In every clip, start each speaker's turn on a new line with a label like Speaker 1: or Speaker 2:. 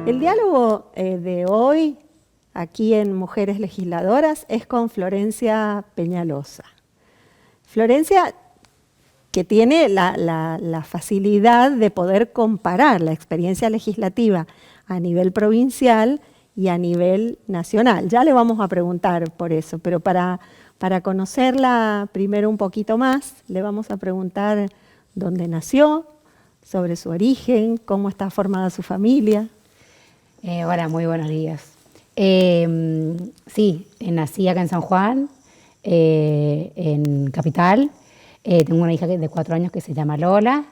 Speaker 1: El diálogo de hoy, aquí en Mujeres Legisladoras, es con Florencia Peñalosa. Florencia, que tiene la facilidad de poder comparar la experiencia legislativa a nivel provincial y a nivel nacional. Ya le vamos a preguntar por eso, pero para conocerla primero un poquito más, le vamos a preguntar dónde nació, sobre su origen, cómo está formada su familia.
Speaker 2: Hola, muy buenos días. Sí, nací acá en San Juan, en Capital. Tengo una hija de 4 años que se llama Lola.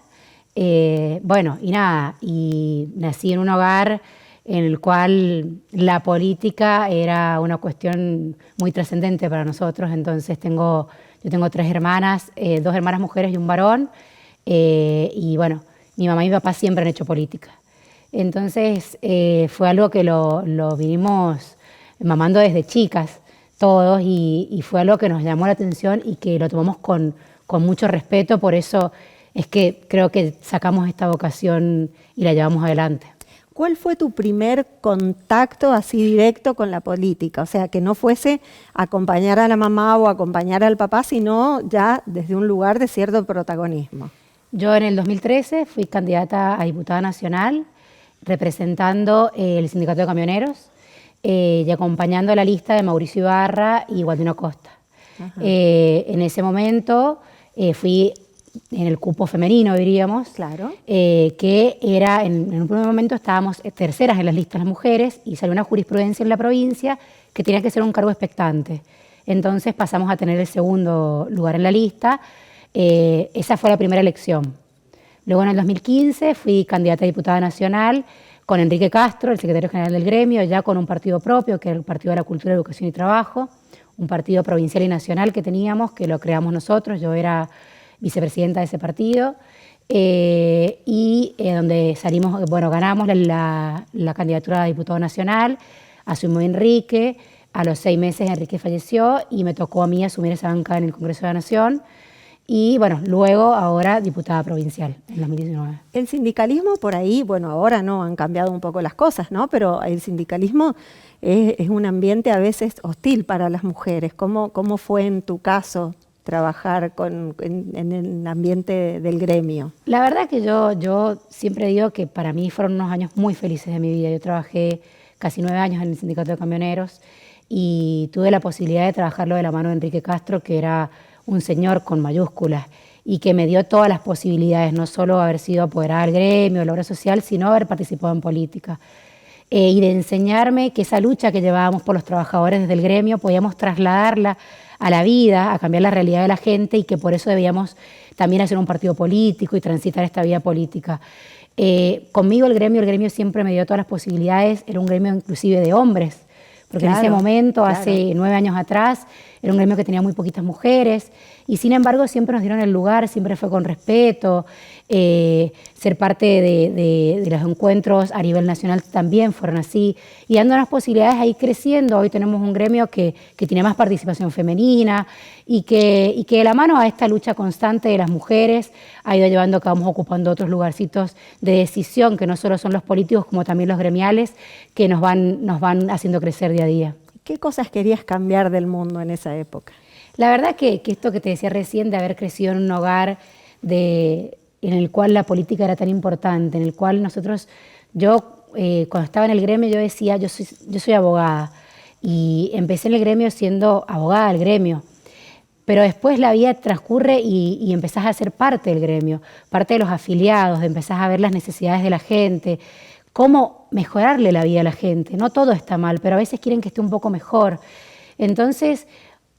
Speaker 2: Bueno, y nada, y nací en un hogar en el cual la política era una cuestión muy trascendente para nosotros. Entonces yo tengo 3 hermanas, 2 hermanas mujeres y un varón. Y bueno, mi mamá y mi papá siempre han hecho política. Entonces fue algo que lo vinimos mamando desde chicas todos y fue algo que nos llamó la atención y que lo tomamos con mucho respeto. Por eso es que creo que sacamos esta vocación y la llevamos adelante.
Speaker 1: ¿Cuál fue tu primer contacto así directo con la política? O sea, que no fuese acompañar a la mamá o acompañar al papá, sino ya desde un lugar de cierto protagonismo.
Speaker 2: Yo en el 2013 fui candidata a diputada nacional representando el sindicato de camioneros y acompañando la lista de Mauricio Ibarra y Gualdino Costa. En ese momento fui en el cupo femenino, diríamos,
Speaker 1: claro.
Speaker 2: Que era, en un primer momento estábamos terceras en las listas las mujeres y salió una jurisprudencia en la provincia que tenía que ser un cargo expectante. Entonces pasamos a tener el segundo lugar en la lista. Esa fue la primera elección. Luego en el 2015 fui candidata a diputada nacional con Enrique Castro, el secretario general del gremio, ya con un partido propio, que era el Partido de la Cultura, Educación y Trabajo, un partido provincial y nacional que teníamos, que lo creamos nosotros. Yo era vicepresidenta de ese partido, donde salimos, bueno, ganamos la candidatura a diputado nacional, asumió Enrique, a los 6 meses Enrique falleció y me tocó a mí asumir esa banca en el Congreso de la Nación. Y bueno, luego ahora diputada provincial en 2019.
Speaker 1: El sindicalismo por ahí, bueno, ahora no, han cambiado un poco las cosas, ¿no? Pero el sindicalismo es un ambiente a veces hostil para las mujeres. ¿Cómo fue en tu caso trabajar en el ambiente del gremio?
Speaker 2: La verdad que yo siempre digo que para mí fueron unos años muy felices de mi vida. Yo trabajé casi 9 años en el sindicato de camioneros y tuve la posibilidad de trabajarlo de la mano de Enrique Castro, que era un señor con mayúsculas y que me dio todas las posibilidades, no solo haber sido apoderada del gremio, de la obra social, sino haber participado en política. Y de enseñarme que esa lucha que llevábamos por los trabajadores desde el gremio podíamos trasladarla a la vida, a cambiar la realidad de la gente y que por eso debíamos también hacer un partido político y transitar esta vía política. Conmigo el gremio siempre me dio todas las posibilidades, era un gremio inclusive de hombres, porque claro, en ese momento, claro, hace 9 años atrás, era un gremio que tenía muy poquitas mujeres y sin embargo siempre nos dieron el lugar, siempre fue con respeto. Ser parte de los encuentros a nivel nacional también fueron así y dándonos posibilidades a ir creciendo. Hoy tenemos un gremio que tiene más participación femenina y que de la mano a esta lucha constante de las mujeres ha ido llevando a que vamos ocupando otros lugarcitos de decisión que no solo son los políticos como también los gremiales que nos van haciendo crecer día a día.
Speaker 1: ¿Qué cosas querías cambiar del mundo en esa época?
Speaker 2: La verdad que esto que te decía recién de haber crecido en un hogar en el cual la política era tan importante, en el cual cuando estaba en el gremio yo decía, yo soy abogada y empecé en el gremio siendo abogada del gremio, pero después la vida transcurre y empezás a ser parte del gremio, parte de los afiliados, empezás a ver las necesidades de la gente, cómo mejorarle la vida a la gente. No todo está mal, pero a veces quieren que esté un poco mejor. Entonces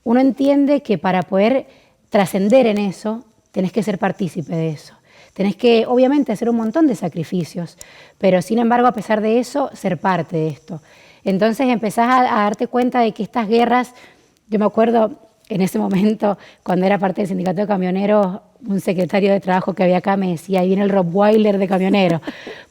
Speaker 2: uno entiende que para poder trascender en eso, tenés que ser partícipe de eso. Tenés que, obviamente, hacer un montón de sacrificios, pero sin embargo, a pesar de eso, ser parte de esto. Entonces empezás a darte cuenta de que estas guerras, yo me acuerdo, en ese momento, cuando era parte del sindicato de camioneros, un secretario de trabajo que había acá me decía, ahí viene el Rottweiler de camioneros.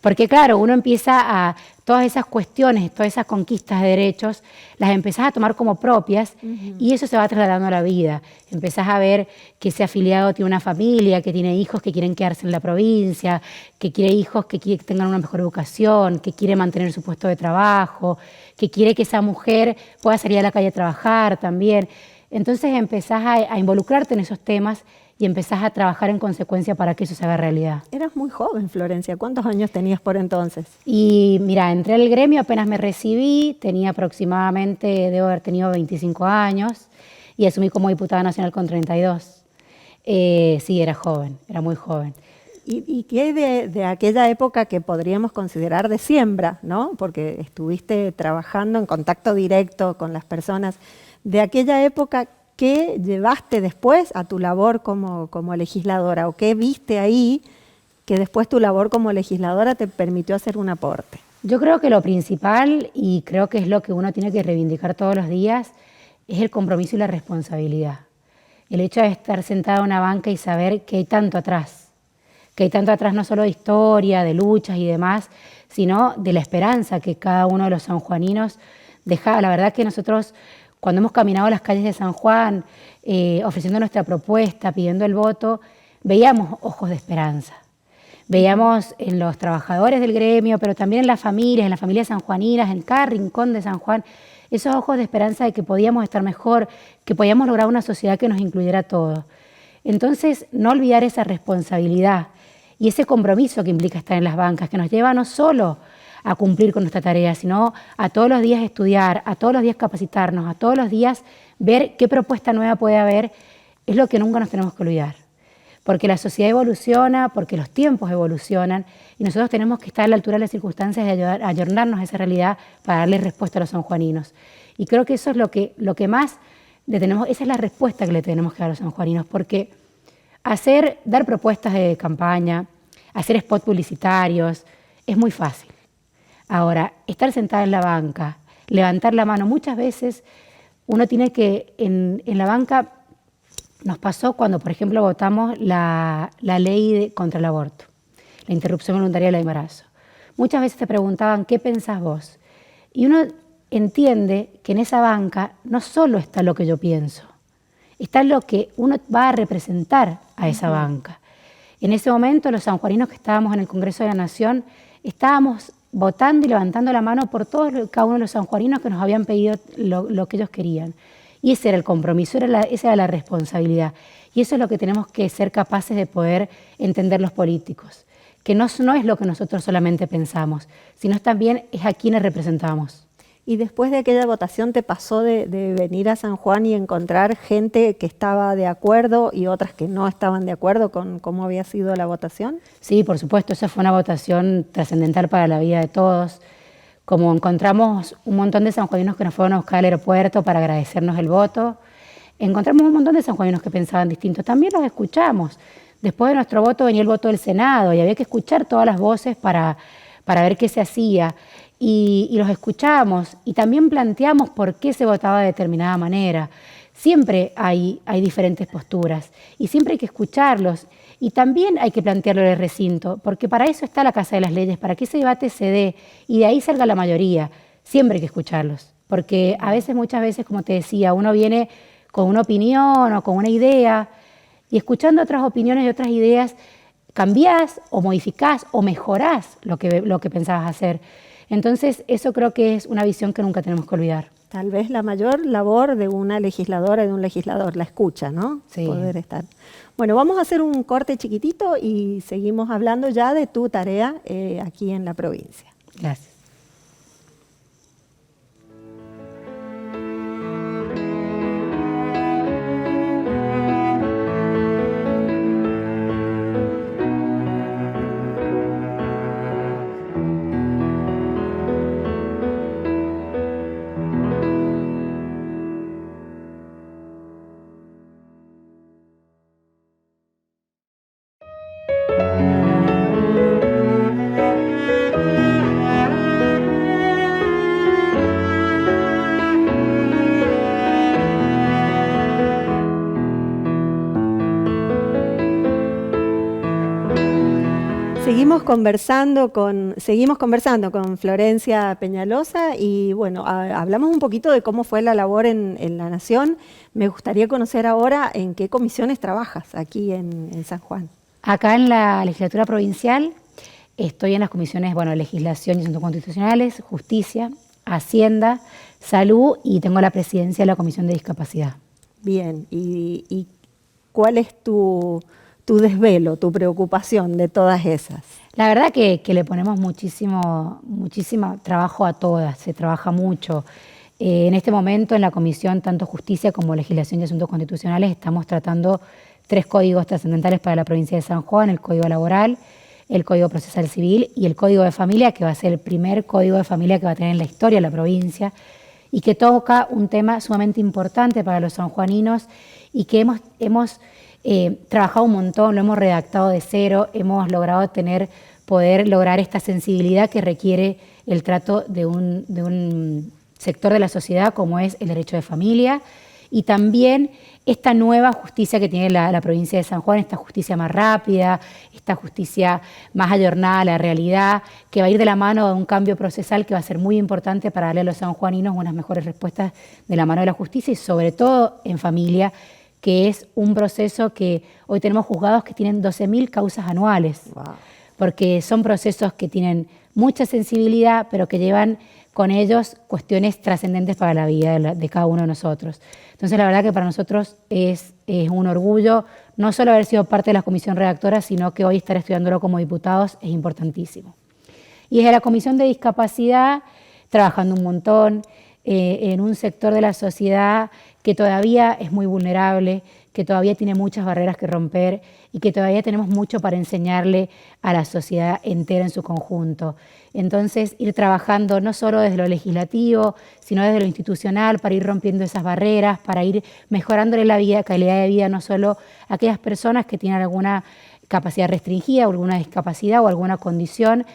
Speaker 2: Porque claro, uno empieza a, todas esas cuestiones, todas esas conquistas de derechos, las empezás a tomar como propias y eso se va trasladando a la vida. Empezás a ver que ese afiliado tiene una familia, que tiene hijos que quieren quedarse en la provincia, que quiere hijos que tengan una mejor educación, que quiere mantener su puesto de trabajo, que quiere que esa mujer pueda salir a la calle a trabajar también. Entonces empezás a involucrarte en esos temas y empezás a trabajar en consecuencia para que eso se haga realidad.
Speaker 1: Eras muy joven, Florencia. ¿Cuántos años tenías por entonces?
Speaker 2: Y mira, entré al gremio, apenas me recibí, tenía aproximadamente, debo haber tenido 25 años y asumí como diputada nacional con 32. Sí, era joven, era muy joven.
Speaker 1: ¿Y qué hay de aquella época que podríamos considerar de siembra, ¿no? Porque estuviste trabajando en contacto directo con las personas. De aquella época, ¿qué llevaste después a tu labor como legisladora? ¿O qué viste ahí que después tu labor como legisladora te permitió hacer un aporte?
Speaker 2: Yo creo que lo principal, y creo que es lo que uno tiene que reivindicar todos los días, es el compromiso y la responsabilidad. El hecho de estar sentada en una banca y saber que hay tanto atrás, no solo de historia, de luchas y demás, sino de la esperanza que cada uno de los sanjuaninos deja. La verdad que nosotros, cuando hemos caminado las calles de San Juan, ofreciendo nuestra propuesta, pidiendo el voto, veíamos ojos de esperanza. Veíamos en los trabajadores del gremio, pero también en las familias sanjuaninas, en cada rincón de San Juan, esos ojos de esperanza de que podíamos estar mejor, que podíamos lograr una sociedad que nos incluyera a todos. Entonces, no olvidar esa responsabilidad y ese compromiso que implica estar en las bancas, que nos lleva no solo a cumplir con nuestra tarea, sino a todos los días estudiar, a todos los días capacitarnos, a todos los días ver qué propuesta nueva puede haber, es lo que nunca nos tenemos que olvidar. Porque la sociedad evoluciona, porque los tiempos evolucionan y nosotros tenemos que estar a la altura de las circunstancias de ayudar a ayornarnos a esa realidad para darle respuesta a los sanjuaninos. Y creo que eso es lo que más le tenemos, esa es la respuesta que le tenemos que dar a los sanjuaninos, porque dar propuestas de campaña, hacer spots publicitarios, es muy fácil. Ahora, estar sentada en la banca, levantar la mano, muchas veces uno tiene que, en la banca, nos pasó cuando, por ejemplo, votamos la ley contra el aborto, la interrupción voluntaria del embarazo. Muchas veces te preguntaban, ¿qué pensás vos? Y uno entiende que en esa banca no solo está lo que yo pienso, está lo que uno va a representar a esa banca. En ese momento, los sanjuaninos que estábamos en el Congreso de la Nación, estábamos votando y levantando la mano por cada uno de los sanjuaninos que nos habían pedido lo que ellos querían. Y ese era el compromiso, esa era la responsabilidad. Y eso es lo que tenemos que ser capaces de poder entender los políticos, que no es lo que nosotros solamente pensamos, sino también es a quienes representamos.
Speaker 1: Y después de aquella votación, ¿te pasó de venir a San Juan y encontrar gente que estaba de acuerdo y otras que no estaban de acuerdo con cómo había sido la votación?
Speaker 2: Sí, por supuesto, esa fue una votación trascendental para la vida de todos. Como encontramos un montón de sanjuaninos que nos fueron a buscar al aeropuerto para agradecernos el voto, encontramos un montón de sanjuaninos que pensaban distinto. También los escuchamos. Después de nuestro voto venía el voto del Senado y había que escuchar todas las voces para ver qué se hacía. Y los escuchamos y también planteamos por qué se votaba de determinada manera. Siempre hay diferentes posturas y siempre hay que escucharlos. Y también hay que plantearlo en el recinto, porque para eso está la Casa de las Leyes, para que ese debate se dé y de ahí salga la mayoría. Siempre hay que escucharlos, porque a veces, muchas veces, como te decía, uno viene con una opinión o con una idea y escuchando otras opiniones y otras ideas, cambiás o modificás o mejorás lo que pensabas hacer. Entonces, eso creo que es una visión que nunca tenemos que olvidar.
Speaker 1: Tal vez la mayor labor de una legisladora y de un legislador, la escucha, ¿no?
Speaker 2: Sí.
Speaker 1: Poder estar. Bueno, vamos a hacer un corte chiquitito y seguimos hablando ya de tu tarea aquí en la provincia.
Speaker 2: Gracias.
Speaker 1: seguimos conversando con Florencia Peñalosa y bueno, hablamos un poquito de cómo fue la labor en La Nación. Me gustaría conocer ahora en qué comisiones trabajas aquí en San Juan.
Speaker 2: Acá en la legislatura provincial estoy en las comisiones, bueno, legislación y asuntos constitucionales, justicia, hacienda, salud y tengo la presidencia de la comisión de discapacidad.
Speaker 1: Bien, ¿y cuál es tu desvelo, tu preocupación de todas esas?
Speaker 2: La verdad que le ponemos muchísimo trabajo a todas, se trabaja mucho. En este momento en la comisión, tanto justicia como legislación y asuntos constitucionales, estamos tratando 3 códigos trascendentales para la provincia de San Juan: el Código Laboral, el Código Procesal Civil y el Código de Familia, que va a ser el primer código de familia que va a tener en la historia la provincia y que toca un tema sumamente importante para los sanjuaninos y que hemos trabajado un montón, lo hemos redactado de cero, hemos logrado poder lograr esta sensibilidad que requiere el trato de un sector de la sociedad como es el derecho de familia y también esta nueva justicia que tiene la provincia de San Juan, esta justicia más rápida, esta justicia más ayornada a la realidad, que va a ir de la mano de un cambio procesal que va a ser muy importante para darle a los sanjuaninos unas mejores respuestas de la mano de la justicia y sobre todo en familia, que es un proceso que hoy tenemos juzgados que tienen 12.000 causas anuales, wow, porque son procesos que tienen mucha sensibilidad, pero que llevan con ellos cuestiones trascendentes para la vida de cada uno de nosotros. Entonces, la verdad que para nosotros es un orgullo no solo haber sido parte de la comisión redactora, sino que hoy estar estudiándolo como diputados es importantísimo. Y desde la Comisión de Discapacidad, trabajando un montón en un sector de la sociedad que todavía es muy vulnerable, que todavía tiene muchas barreras que romper y que todavía tenemos mucho para enseñarle a la sociedad entera en su conjunto. Entonces, ir trabajando no solo desde lo legislativo, sino desde lo institucional, para ir rompiendo esas barreras, para ir mejorándole la vida, calidad de vida, no solo a aquellas personas que tienen alguna capacidad restringida, o alguna discapacidad o alguna condición,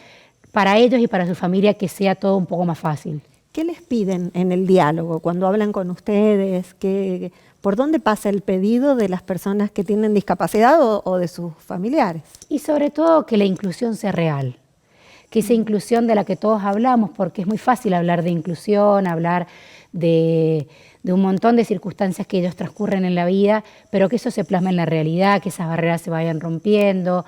Speaker 2: para ellos y para su familia que sea todo un poco más fácil.
Speaker 1: ¿Qué les piden en el diálogo cuando hablan con ustedes? ¿Por dónde pasa el pedido de las personas que tienen discapacidad o de sus familiares?
Speaker 2: Y sobre todo que la inclusión sea real, que esa inclusión de la que todos hablamos, porque es muy fácil hablar de inclusión, hablar de un montón de circunstancias que ellos transcurren en la vida, pero que eso se plasme en la realidad, que esas barreras se vayan rompiendo.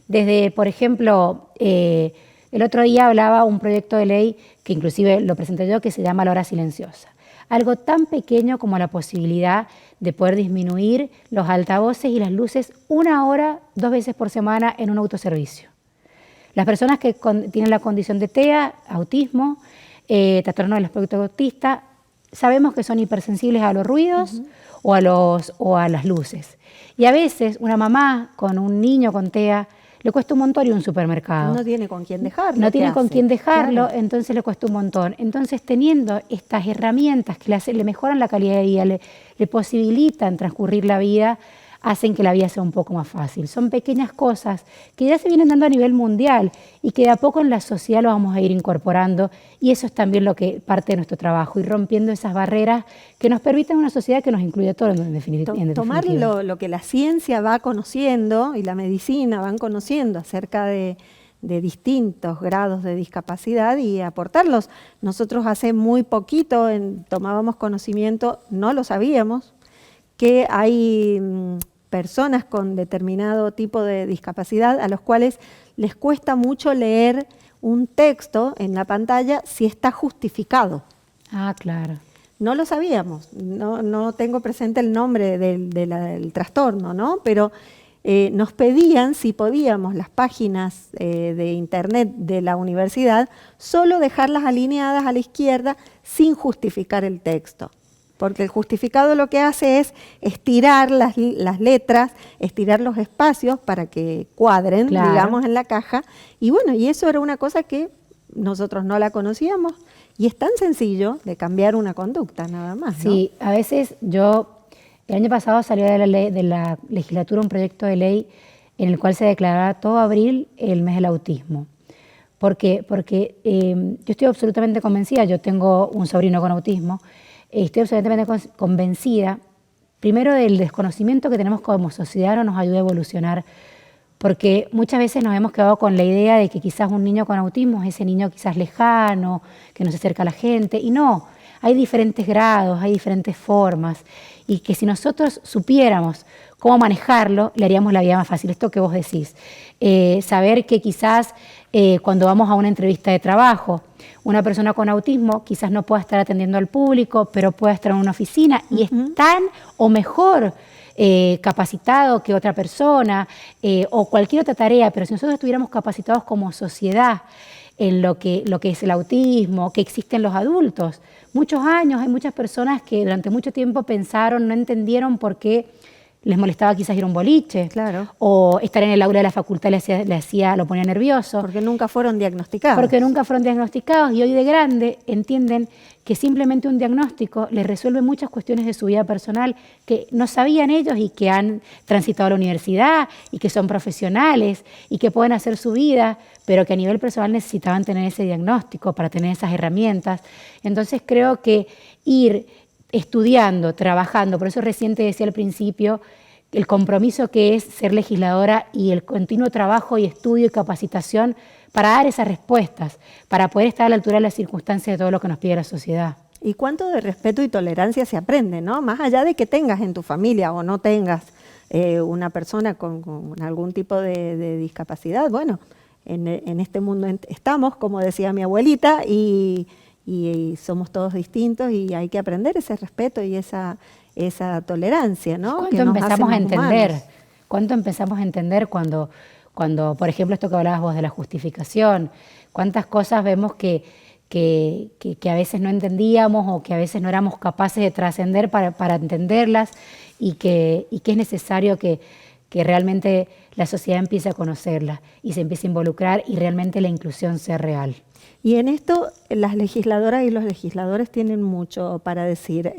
Speaker 2: Desde, por ejemplo, el otro día hablaba un proyecto de ley que inclusive lo presenté yo, que se llama la hora silenciosa. Algo tan pequeño como la posibilidad de poder disminuir los altavoces y las luces 1 hora, 2 veces por semana en un autoservicio. Las personas que tienen la condición de TEA, autismo, trastorno del espectro autista, sabemos que son hipersensibles a los ruidos o a las luces. Y a veces una mamá con un niño con TEA le cuesta un montón ir a un supermercado.
Speaker 1: No tiene con quién dejarlo.
Speaker 2: No tiene con quién dejarlo,
Speaker 1: claro.
Speaker 2: Entonces le cuesta un montón. Entonces, teniendo estas herramientas que le mejoran la calidad de vida, le posibilitan transcurrir la vida, hacen que la vida sea un poco más fácil. Son pequeñas cosas que ya se vienen dando a nivel mundial y que de a poco en la sociedad lo vamos a ir incorporando y eso es también lo que parte de nuestro trabajo, ir rompiendo esas barreras que nos permiten una sociedad que nos incluye a todos en definitiva.
Speaker 1: Tomar lo que la ciencia va conociendo y la medicina van conociendo acerca de distintos grados de discapacidad y aportarlos. Nosotros hace muy poquito tomábamos conocimiento, no lo sabíamos, que hay personas con determinado tipo de discapacidad a los cuales les cuesta mucho leer un texto en la pantalla si está justificado.
Speaker 2: Ah, claro.
Speaker 1: No lo sabíamos, no tengo presente el nombre del trastorno, ¿no? Pero nos pedían si podíamos las páginas de internet de la universidad solo dejarlas alineadas a la izquierda sin justificar el texto. Porque el justificado lo que hace es estirar las letras, estirar los espacios para que cuadren, claro, digamos, en la caja. Y bueno, y eso era una cosa que nosotros no la conocíamos y es tan sencillo de cambiar una conducta nada más, ¿no?
Speaker 2: Sí, a veces el año pasado salió de la legislatura un proyecto de ley en el cual se declaraba todo abril el mes del autismo. ¿Por qué? Porque yo estoy absolutamente convencida, yo tengo un sobrino con autismo, estoy absolutamente convencida, primero del desconocimiento que tenemos como sociedad no nos ayuda a evolucionar porque muchas veces nos hemos quedado con la idea de que quizás un niño con autismo es ese niño quizás lejano, que no se acerca a la gente, y no, hay diferentes grados, hay diferentes formas, y que si nosotros supiéramos cómo manejarlo, le haríamos la vida más fácil. Esto que vos decís, saber que quizás cuando vamos a una entrevista de trabajo, una persona con autismo quizás no pueda estar atendiendo al público, pero pueda estar en una oficina y es tan o mejor capacitado que otra persona o cualquier otra tarea, pero si nosotros estuviéramos capacitados como sociedad en lo que es el autismo, que existen los adultos, muchos años, hay muchas personas que durante mucho tiempo pensaron, no entendieron por qué les molestaba quizás ir a un boliche,
Speaker 1: Claro.
Speaker 2: o estar en el aula de la facultad lo ponía nervioso.
Speaker 1: Porque nunca fueron diagnosticados.
Speaker 2: Porque nunca fueron diagnosticados y hoy de grande entienden que simplemente un diagnóstico les resuelve muchas cuestiones de su vida personal que no sabían ellos y que han transitado a la universidad y que son profesionales y que pueden hacer su vida, pero que a nivel personal necesitaban tener ese diagnóstico para tener esas herramientas. Entonces creo que ir estudiando, trabajando, por eso recién te decía al principio, el compromiso que es ser legisladora y el continuo trabajo y estudio y capacitación para dar esas respuestas, para poder estar a la altura de las circunstancias de todo lo que nos pide la sociedad.
Speaker 1: Y cuánto de respeto y tolerancia se aprende, ¿no? Más allá de que tengas en tu familia o no tengas una persona con algún tipo de discapacidad, bueno, en este mundo estamos, como decía mi abuelita, y somos todos distintos y hay que aprender ese respeto y esa tolerancia, ¿no?
Speaker 2: ¿Cuánto empezamos a entender? ¿Cuánto empezamos a entender cuando, por ejemplo, esto que hablabas vos de la justificación? ¿Cuántas cosas vemos que a veces no entendíamos o que a veces no éramos capaces de trascender para entenderlas y que es necesario que realmente la sociedad empiece a conocerlas y se empiece a involucrar y realmente la inclusión sea real?
Speaker 1: Y en esto las legisladoras y los legisladores tienen mucho para decir.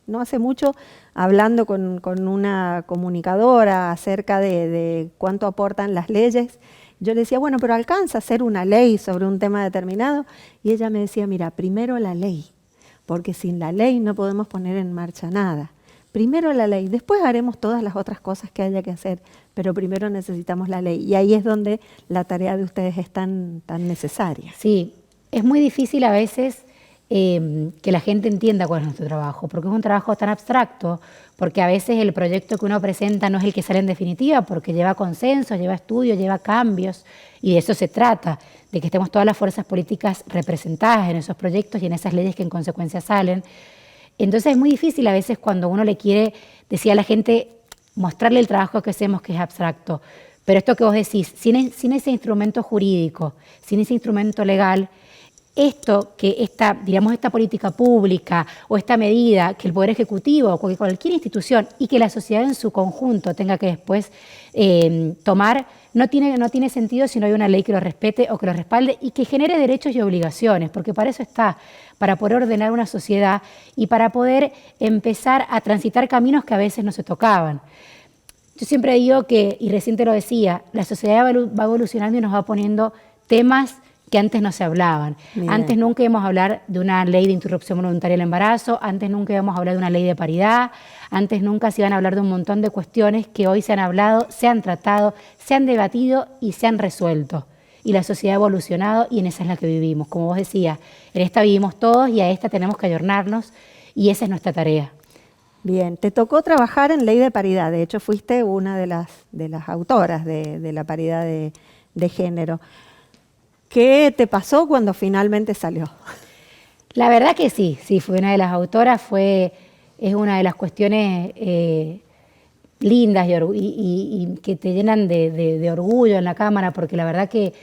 Speaker 1: No hace mucho, hablando con una comunicadora acerca de cuánto aportan las leyes, yo le decía, bueno, pero alcanza a hacer una ley sobre un tema determinado. Y ella me decía, mira, primero la ley, porque sin la ley no podemos poner en marcha nada. Primero la ley, después haremos todas las otras cosas que haya que hacer, pero primero necesitamos la ley. Y ahí es donde la tarea de ustedes es tan necesaria.
Speaker 2: Sí, es muy difícil a veces que la gente entienda cuál es nuestro trabajo, porque es un trabajo tan abstracto, porque a veces el proyecto que uno presenta no es el que sale en definitiva, porque lleva consensos, lleva estudios, lleva cambios, y de eso se trata, de que estemos todas las fuerzas políticas representadas en esos proyectos y en esas leyes que en consecuencia salen. Entonces es muy difícil a veces cuando uno le quiere decir a la gente, mostrarle el trabajo que hacemos que es abstracto. Pero esto que vos decís, sin ese instrumento jurídico, sin ese instrumento legal, esta política pública o esta medida que el Poder Ejecutivo o cualquier institución y que la sociedad en su conjunto tenga que después tomar, no tiene sentido si no hay una ley que lo respete o que lo respalde y que genere derechos y obligaciones, porque para eso está, para poder ordenar una sociedad y para poder empezar a transitar caminos que a veces no se tocaban. Yo siempre digo que, y recién te lo decía, la sociedad va evolucionando y nos va poniendo temas que antes no se hablaban. Bien. Antes nunca íbamos a hablar de una ley de interrupción voluntaria del embarazo, antes nunca íbamos a hablar de una ley de paridad, antes nunca se iban a hablar de un montón de cuestiones que hoy se han hablado, se han tratado, se han debatido y se han resuelto. Y la sociedad ha evolucionado y en esa es la que vivimos. Como vos decías, en esta vivimos todos y a esta tenemos que ayornarnos y esa es nuestra tarea.
Speaker 1: Bien, te tocó trabajar en ley de paridad, de hecho fuiste una de las autoras de la paridad de género. ¿Qué te pasó cuando finalmente salió?
Speaker 2: La verdad que sí, fui una de las autoras, es una de las cuestiones lindas y que te llenan de orgullo en la Cámara, porque la verdad que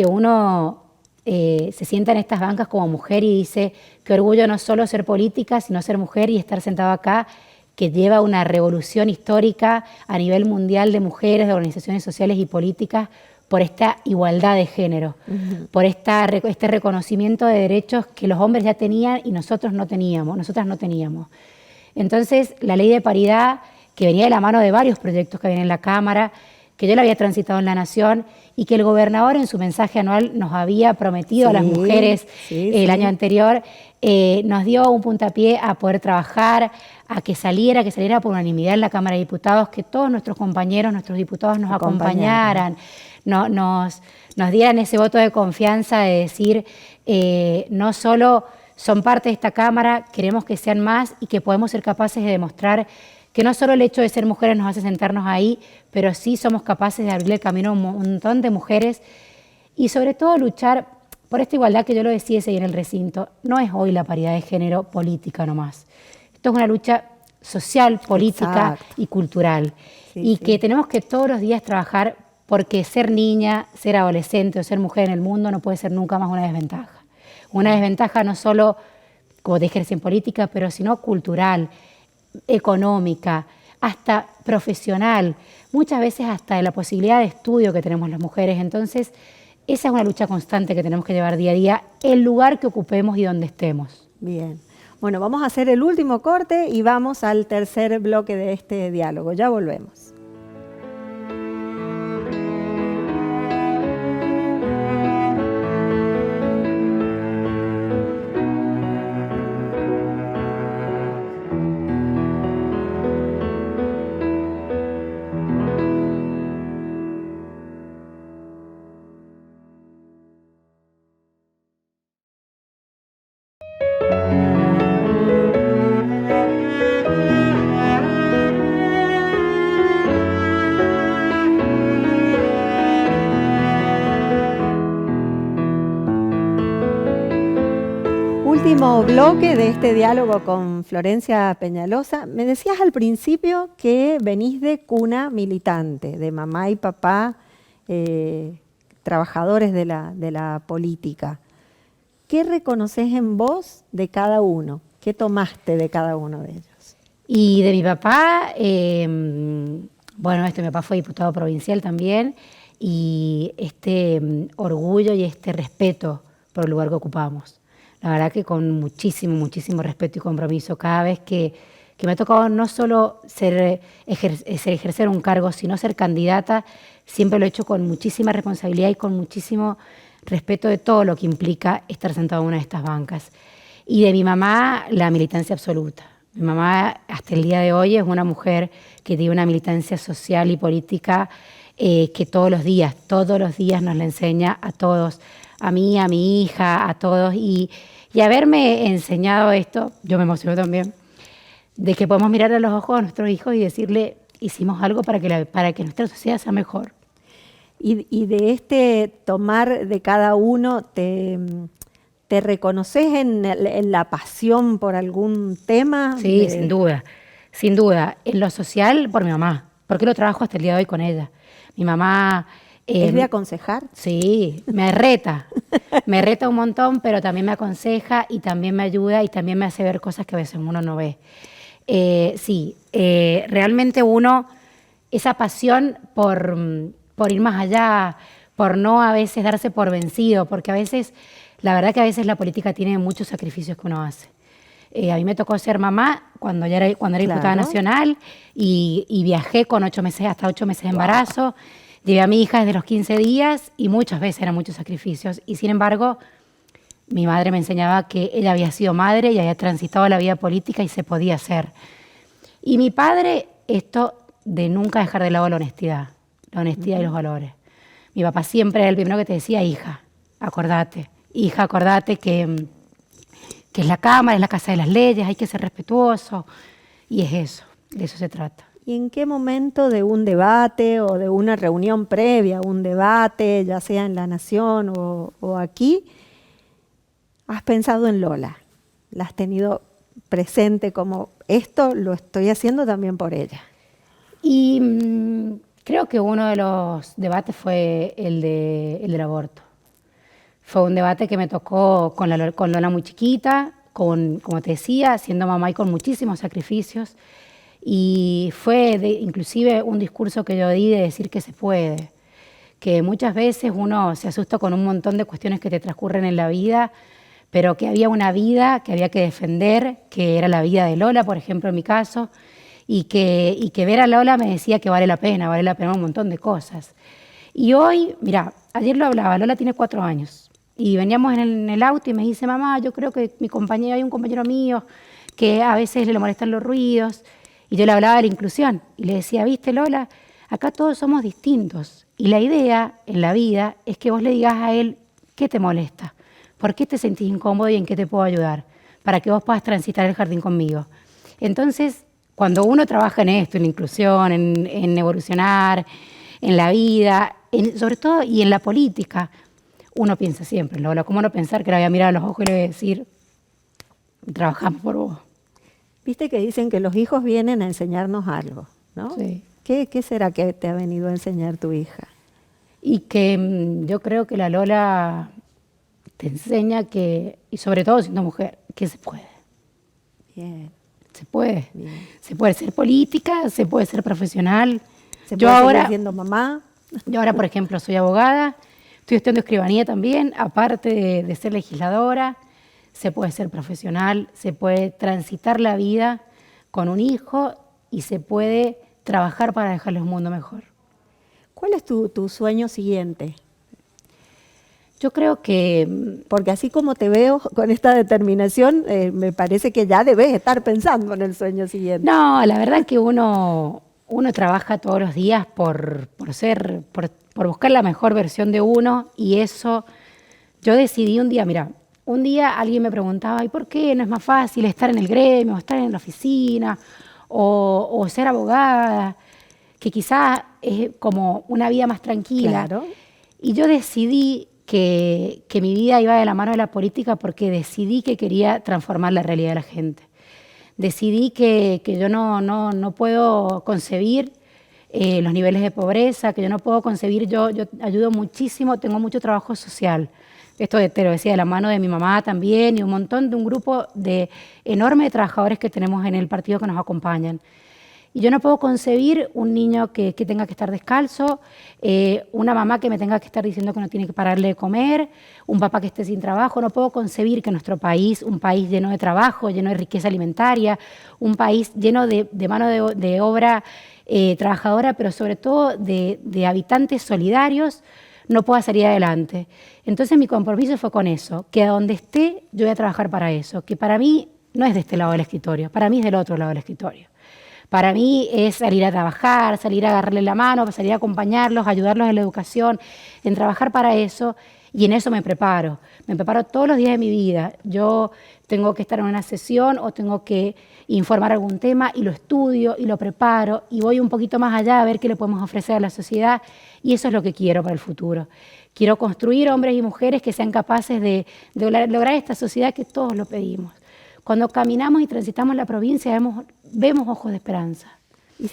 Speaker 2: uno se sienta en estas bancas como mujer y dice que orgullo no solo ser política, sino ser mujer y estar sentado acá, que lleva una revolución histórica a nivel mundial de mujeres, de organizaciones sociales y políticas, por esta igualdad de género, por este reconocimiento de derechos que los hombres ya tenían y nosotras no teníamos. Entonces, la ley de paridad, que venía de la mano de varios proyectos que había en la Cámara, que yo la había transitado en La Nación y que el gobernador en su mensaje anual nos había prometido a las mujeres el año anterior, nos dio un puntapié a poder trabajar, a que saliera por unanimidad en la Cámara de Diputados, que todos nuestros compañeros, nuestros diputados nos acompañaran, nos dieran ese voto de confianza de decir, no solo son parte de esta Cámara, queremos que sean más y que podemos ser capaces de demostrar que no solo el hecho de ser mujeres nos hace sentarnos ahí, pero sí somos capaces de abrirle el camino a un montón de mujeres y sobre todo luchar por esta igualdad que yo lo decía ese día en el recinto. No es hoy la paridad de género política nomás. Esto es una lucha social, política y cultural. Y que tenemos que todos los días trabajar porque ser niña, ser adolescente o ser mujer en el mundo no puede ser nunca más una desventaja. Una desventaja no solo, como te dije, en política, pero sino cultural, económica, hasta profesional, muchas veces hasta de la posibilidad de estudio que tenemos las mujeres. Entonces, esa es una lucha constante que tenemos que llevar día a día, el lugar que ocupemos y donde estemos.
Speaker 1: Bien. Bueno, vamos a hacer el último corte y vamos al tercer bloque de este diálogo. Ya volvemos. Último bloque de este diálogo con Florencia Peñalosa. Me decías al principio que venís de cuna militante, de mamá y papá, trabajadores de la política. ¿Qué reconoces en vos de cada uno? ¿Qué tomaste de cada uno de ellos?
Speaker 2: Y de mi papá, bueno, mi papá fue diputado provincial también, y orgullo y respeto por el lugar que ocupamos. La verdad que con muchísimo respeto y compromiso. Cada vez que me ha tocado no solo ejercer un cargo, sino ser candidata, siempre lo he hecho con muchísima responsabilidad y con muchísimo respeto de todo lo que implica estar sentado en una de estas bancas. Y de mi mamá, la militancia absoluta. Mi mamá, hasta el día de hoy, es una mujer que tiene una militancia social y política que todos los días nos la enseña a todos, a mí, a mi hija, a todos. Y haberme enseñado esto, yo me emociono también, de que podemos mirar a los ojos a nuestros hijos y decirle, hicimos algo para que nuestra sociedad sea mejor.
Speaker 1: Y de tomar de cada uno, ¿te reconoces en la pasión por algún tema?
Speaker 2: Sí, sin duda. En lo social, por mi mamá, porque lo trabajo hasta el día de hoy con ella. Mi mamá...
Speaker 1: ¿Es de aconsejar?
Speaker 2: Sí, me reta un montón, pero también me aconseja y también me ayuda y también me hace ver cosas que a veces uno no ve. Realmente esa pasión por ir más allá, por no a veces darse por vencido, porque la verdad que a veces la política tiene muchos sacrificios que uno hace. A mí me tocó ser mamá cuando era diputada nacional y viajé con hasta 8 meses de embarazo. Llevé a mi hija desde los 15 días y muchas veces eran muchos sacrificios. Y sin embargo, mi madre me enseñaba que ella había sido madre y había transitado la vida política y se podía hacer. Y mi padre, esto de nunca dejar de lado la honestidad y los valores. Mi papá siempre era el primero que te decía, hija, acordate que es la Cámara, es la casa de las leyes, hay que ser respetuoso. Y es eso, de eso se trata.
Speaker 1: ¿Y en qué momento de un debate o de una reunión previa a un debate, ya sea en La Nación o aquí, has pensado en Lola? ¿La has tenido presente como esto lo estoy haciendo también por ella?
Speaker 2: Y creo que uno de los debates fue el del aborto. Fue un debate que me tocó con Lola muy chiquita, como te decía, siendo mamá y con muchísimos sacrificios. Y fue inclusive un discurso que yo di de decir que se puede, que muchas veces uno se asusta con un montón de cuestiones que te transcurren en la vida, pero que había una vida que había que defender, que era la vida de Lola, por ejemplo, en mi caso, y que ver a Lola me decía que vale la pena un montón de cosas. Y hoy, mira, ayer lo hablaba, Lola tiene 4 años y veníamos en el auto y me dice, mamá, yo creo que hay un compañero mío que a veces le molestan los ruidos, y yo le hablaba de la inclusión y le decía, viste Lola, acá todos somos distintos y la idea en la vida es que vos le digas a él qué te molesta, por qué te sentís incómodo y en qué te puedo ayudar, para que vos puedas transitar el jardín conmigo. Entonces, cuando uno trabaja en esto, en la inclusión, en evolucionar, en la vida, sobre todo y en la política, uno piensa siempre, Lola, ¿cómo no pensar que la voy a mirar a los ojos y le voy a decir, trabajamos por vos?
Speaker 1: Viste que dicen que los hijos vienen a enseñarnos algo, ¿no?
Speaker 2: Sí.
Speaker 1: ¿Qué será que te ha venido a enseñar tu hija?
Speaker 2: Y que yo creo que la Lola te enseña que, y sobre todo siendo mujer, que se puede.
Speaker 1: Bien.
Speaker 2: Se puede.
Speaker 1: Bien.
Speaker 2: Se puede ser política, se puede ser profesional.
Speaker 1: ¿Se puede seguir siendo mamá?
Speaker 2: Yo ahora, por ejemplo, soy abogada, estoy estudiando escribanía también, aparte de ser legisladora. Se puede ser profesional, se puede transitar la vida con un hijo y se puede trabajar para dejarles un mundo mejor.
Speaker 1: ¿Cuál es tu sueño siguiente?
Speaker 2: Yo creo que...
Speaker 1: Porque así como te veo con esta determinación, me parece que ya debes estar pensando en el sueño siguiente.
Speaker 2: No, la verdad es que uno trabaja todos los días por buscar la mejor versión de uno, y eso yo decidí un día, mira, un día alguien me preguntaba, ¿y por qué no es más fácil estar en el gremio, o estar en la oficina, o ser abogada? Que quizás es como una vida más tranquila.
Speaker 1: Claro.
Speaker 2: Y yo decidí que mi vida iba de la mano de la política porque decidí que quería transformar la realidad de la gente. Decidí que yo no puedo concebir los niveles de pobreza, que yo no puedo concebir, yo ayudo muchísimo, tengo mucho trabajo social. Esto te lo decía de la mano de mi mamá también y un grupo de enormes trabajadores que tenemos en el partido que nos acompañan. Y yo no puedo concebir un niño que tenga que estar descalzo, una mamá que me tenga que estar diciendo que no tiene que pararle de comer, un papá que esté sin trabajo. No puedo concebir que nuestro país, un país lleno de trabajo, lleno de riqueza alimentaria, un país lleno de mano de obra trabajadora, pero sobre todo de habitantes solidarios, no pueda salir adelante. Entonces mi compromiso fue con eso, que a donde esté yo voy a trabajar para eso, que para mí no es de este lado del escritorio, para mí es del otro lado del escritorio. Para mí es salir a trabajar, salir a agarrarle la mano, salir a acompañarlos, ayudarlos en la educación, en trabajar para eso, y en eso me preparo todos los días de mi vida. Yo tengo que estar en una sesión o tengo que informar algún tema y lo estudio y lo preparo y voy un poquito más allá a ver qué le podemos ofrecer a la sociedad, y eso es lo que quiero para el futuro. Quiero construir hombres y mujeres que sean capaces de lograr esta sociedad que todos lo pedimos. Cuando caminamos y transitamos la provincia vemos ojos de esperanza.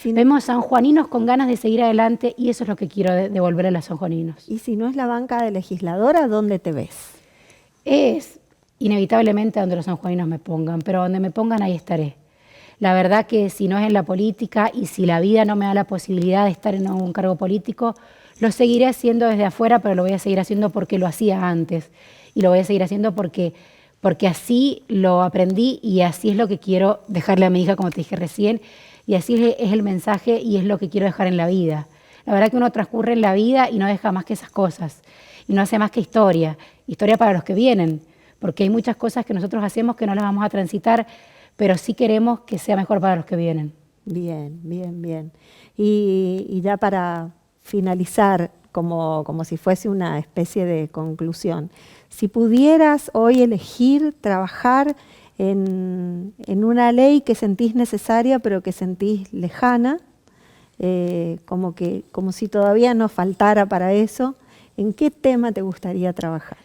Speaker 2: Vemos sanjuaninos con ganas de seguir adelante, y eso es lo que quiero devolver a los sanjuaninos.
Speaker 1: Y si no es la banca de legisladora, ¿dónde te ves?
Speaker 2: Es inevitablemente donde los sanjuaninos me pongan, pero donde me pongan ahí estaré. La verdad que si no es en la política y si la vida no me da la posibilidad de estar en un cargo político, lo seguiré haciendo desde afuera, pero lo voy a seguir haciendo porque lo hacía antes, y lo voy a seguir haciendo porque así lo aprendí y así es lo que quiero dejarle a mi hija, como te dije recién, y así es el mensaje y es lo que quiero dejar en la vida. La verdad que uno transcurre en la vida y no deja más que esas cosas, y no hace más que historia para los que vienen, porque hay muchas cosas que nosotros hacemos que no las vamos a transitar, pero sí queremos que sea mejor para los que vienen.
Speaker 1: Bien, bien, bien. Y ya para finalizar, como si fuese una especie de conclusión, si pudieras hoy elegir trabajar en una ley que sentís necesaria pero que sentís lejana, como si todavía nos faltara para eso, ¿en qué tema te gustaría trabajar?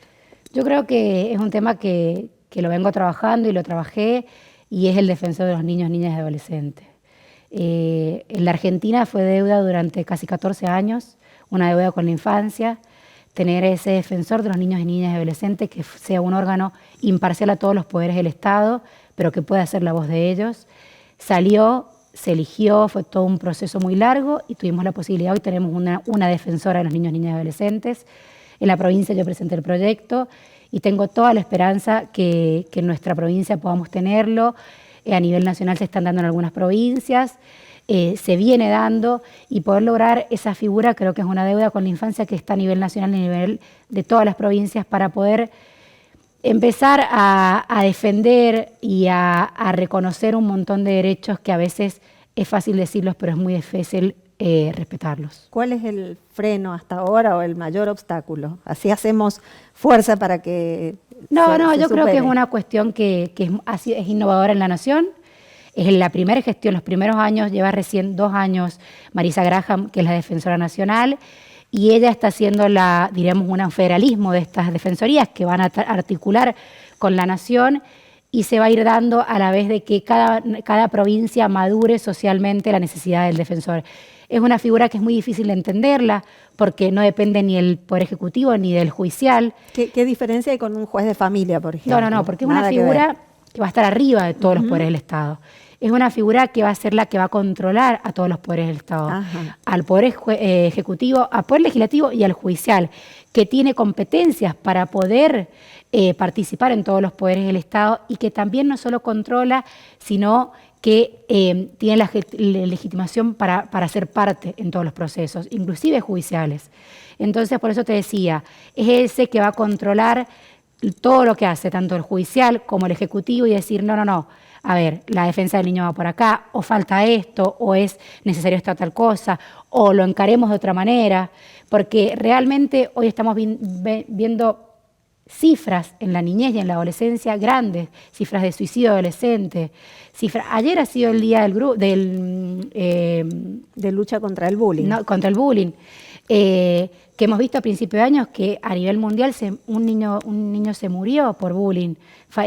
Speaker 2: Yo creo que es un tema que lo vengo trabajando y lo trabajé, y es el defensor de los niños, niñas y adolescentes. En la Argentina fue deuda durante casi 14 años, una deuda con la infancia, tener ese defensor de los niños y niñas y adolescentes que sea un órgano imparcial a todos los poderes del Estado, pero que pueda ser la voz de ellos. Salió, se eligió, fue todo un proceso muy largo y tuvimos la posibilidad, hoy tenemos una defensora de los niños, niñas y adolescentes. En la provincia yo presenté el proyecto y tengo toda la esperanza que en nuestra provincia podamos tenerlo. a nivel nacional se están dando en algunas provincias, se viene dando, y poder lograr esa figura creo que es una deuda con la infancia que está a nivel nacional y a nivel de todas las provincias para poder empezar a defender y a reconocer un montón de derechos que a veces es fácil decirlos, pero es muy difícil respetarlos.
Speaker 1: ¿Cuál es el freno hasta ahora o el mayor obstáculo? Así hacemos fuerza para que
Speaker 2: yo creo que es una cuestión que es innovadora en la Nación. Es la primera gestión, los primeros años, lleva recién 2 años Marisa Graham, que es la defensora nacional, y ella está haciendo diríamos, un federalismo de estas defensorías que van a articular con la Nación, y se va a ir dando a la vez de que cada provincia madure socialmente la necesidad del defensor. Es una figura que es muy difícil de entenderla porque no depende ni del Poder Ejecutivo ni del judicial.
Speaker 1: ¿Qué diferencia hay con un juez de familia, por ejemplo?
Speaker 2: No, porque es una figura que va a estar arriba de todos los poderes del Estado. Es una figura que va a ser la que va a controlar a todos los poderes del Estado, al Poder Ejecutivo, al Poder Legislativo y al Judicial, que tiene competencias para poder participar en todos los poderes del Estado y que también no solo controla, sino que tiene la legitimación para ser parte en todos los procesos, inclusive judiciales. Entonces, por eso te decía, es ese que va a controlar todo lo que hace, tanto el judicial como el ejecutivo, y decir, no, a ver, la defensa del niño va por acá, o falta esto, o es necesario esta tal cosa, o lo encaremos de otra manera, porque realmente hoy estamos viendo cifras en la niñez y en la adolescencia grandes, cifras de suicidio adolescente. Ayer ha sido el día
Speaker 1: de lucha contra el bullying.
Speaker 2: No, contra el bullying. Que hemos visto a principios de años que a nivel mundial un niño se murió por bullying,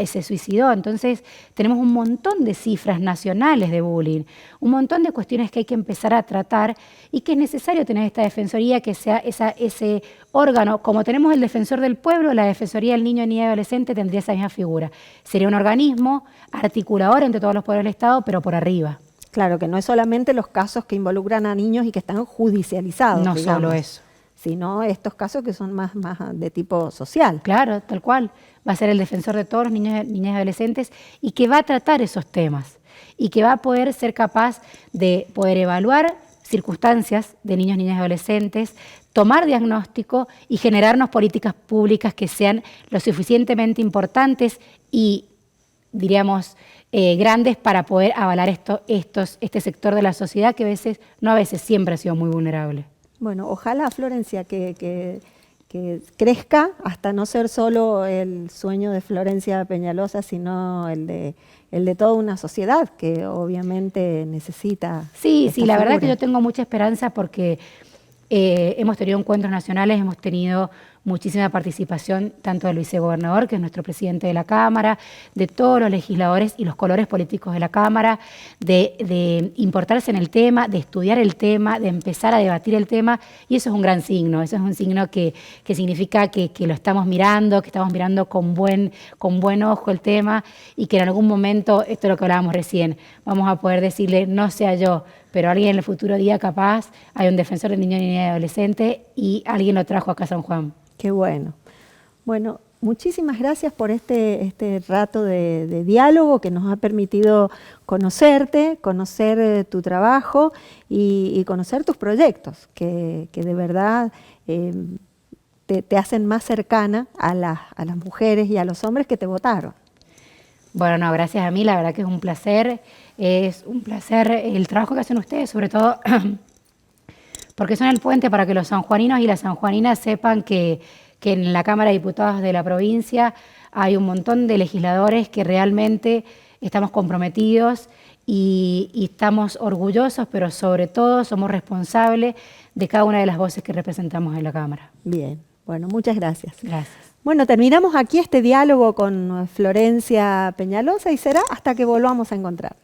Speaker 2: se suicidó. Entonces tenemos un montón de cifras nacionales de bullying, un montón de cuestiones que hay que empezar a tratar y que es necesario tener esta defensoría que sea ese órgano. Como tenemos el defensor del pueblo, la defensoría del niño, niña y adolescente tendría esa misma figura. Sería un organismo articulador entre todos los poderes del Estado, pero por arriba.
Speaker 1: Claro, que no es solamente los casos que involucran a niños y que están judicializados.
Speaker 2: No
Speaker 1: digamos,
Speaker 2: solo eso.
Speaker 1: Sino estos casos que son más de tipo social.
Speaker 2: Claro, tal cual. Va a ser el defensor de todos los niños, niñas y adolescentes y que va a tratar esos temas y que va a poder ser capaz de poder evaluar circunstancias de niños, niñas y adolescentes, tomar diagnóstico y generarnos políticas públicas que sean lo suficientemente importantes y, diríamos, grandes para poder avalar este sector de la sociedad que a veces siempre ha sido muy vulnerable.
Speaker 1: Bueno, ojalá, Florencia, que crezca hasta no ser solo el sueño de Florencia Peñalosa, sino el de toda una sociedad que obviamente necesita.
Speaker 2: Sí, la verdad que yo tengo mucha esperanza porque hemos tenido encuentros nacionales, hemos tenido muchísima participación tanto del vicegobernador, que es nuestro presidente de la Cámara, de todos los legisladores y los colores políticos de la Cámara, de importarse en el tema, de estudiar el tema, de empezar a debatir el tema, y eso es un gran signo, eso es un signo que significa que lo estamos mirando, que estamos mirando con buen ojo el tema, y que en algún momento, esto es lo que hablábamos recién, vamos a poder decirle, no sea yo, pero alguien en el futuro día capaz, hay un defensor de niño, niña y adolescente, y alguien lo trajo acá a San Juan.
Speaker 1: Qué bueno. Bueno, muchísimas gracias por este rato de diálogo que nos ha permitido conocerte, conocer tu trabajo y conocer tus proyectos, que de verdad te hacen más cercana a las mujeres y a los hombres que te votaron.
Speaker 2: Bueno, no, gracias a mí, la verdad que es un placer el trabajo que hacen ustedes, sobre todo porque son el puente para que los sanjuaninos y las sanjuaninas sepan que en la Cámara de Diputados de la provincia hay un montón de legisladores que realmente estamos comprometidos y estamos orgullosos, pero sobre todo somos responsables de cada una de las voces que representamos en la Cámara.
Speaker 1: Bien, bueno, muchas gracias.
Speaker 2: Gracias.
Speaker 1: Bueno, terminamos aquí este diálogo con Florencia Peñalosa y será hasta que volvamos a encontrar.